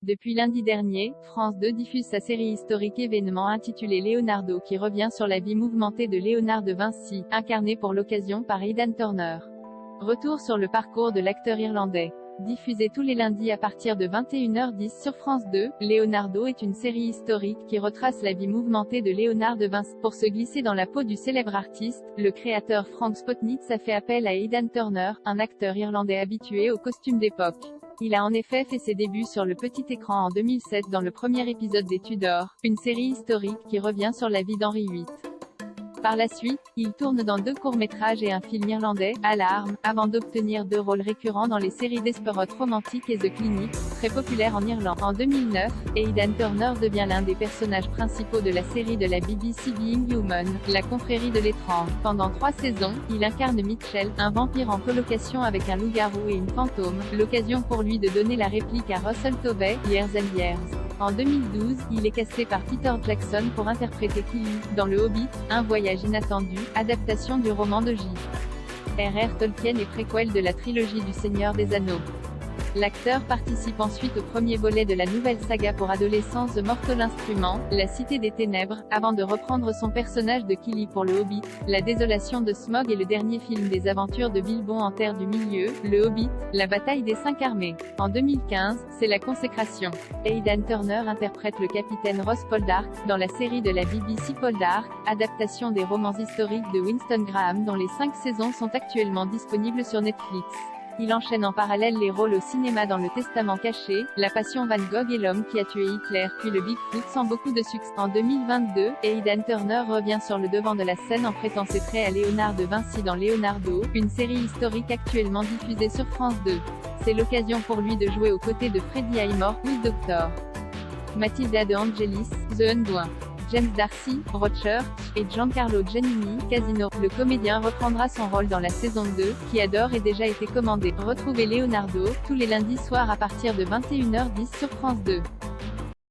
Depuis lundi dernier, France 2 diffuse sa série historique événement intitulée Leonardo qui revient sur la vie mouvementée de Léonard de Vinci, incarné pour l'occasion par Aidan Turner. Retour sur le parcours de l'acteur irlandais. Diffusé tous les lundis à partir de 21h10 sur France 2, Leonardo est une série historique qui retrace la vie mouvementée de Léonard de Vinci. Pour se glisser dans la peau du célèbre artiste, le créateur Frank Spotnitz a fait appel à Aidan Turner, un acteur irlandais habitué aux costumes d'époque. Il a en effet fait ses débuts sur le petit écran en 2007 dans le premier épisode des Tudors, une série historique qui revient sur la vie d'Henri VIII. Par la suite, il tourne dans 2 courts-métrages et un film irlandais, Alarm, avant d'obtenir 2 rôles récurrents dans les séries Desperate Romantic et The Clinic, très populaires en Irlande. En 2009, Aidan Turner devient l'un des personnages principaux de la série de la BBC Being Human, la confrérie de l'étrange. Pendant 3 saisons, il incarne Mitchell, un vampire en colocation avec un loup-garou et une fantôme, l'occasion pour lui de donner la réplique à Russell Tovey, Years and Years. En 2012, il est casté par Peter Jackson pour interpréter Kili, dans Le Hobbit, un voyage inattendu, adaptation du roman de J.R.R. Tolkien et préquel de la trilogie du Seigneur des Anneaux. L'acteur participe ensuite au premier volet de la nouvelle saga pour adolescents The Mortal Instrument, La Cité des Ténèbres, avant de reprendre son personnage de Kili pour Le Hobbit, La Désolation de Smaug et le dernier film des aventures de Bilbo en Terre du Milieu, Le Hobbit, La Bataille des 5 armées. En 2015, c'est la consécration. Aidan Turner interprète le capitaine Ross Poldark, dans la série de la BBC Poldark, adaptation des romans historiques de Winston Graham dont les 5 saisons sont actuellement disponibles sur Netflix. Il enchaîne en parallèle les rôles au cinéma dans Le Testament caché, La Passion Van Gogh et L'homme qui a tué Hitler, puis le Bigfoot sans beaucoup de succès. En 2022, Aidan Turner revient sur le devant de la scène en prêtant ses traits à Léonard de Vinci dans Leonardo, une série historique actuellement diffusée sur France 2. C'est l'occasion pour lui de jouer aux côtés de Freddie Highmore, oui Dr. Matilda de Angelis, The Undone, James D'Arcy, Broadchurch, et Giancarlo Giannini, Casino. Le comédien reprendra son rôle dans la saison 2, qui a d'ores et déjà été commandée. Retrouvez Leonardo, tous les lundis soirs à partir de 21h10 sur France 2.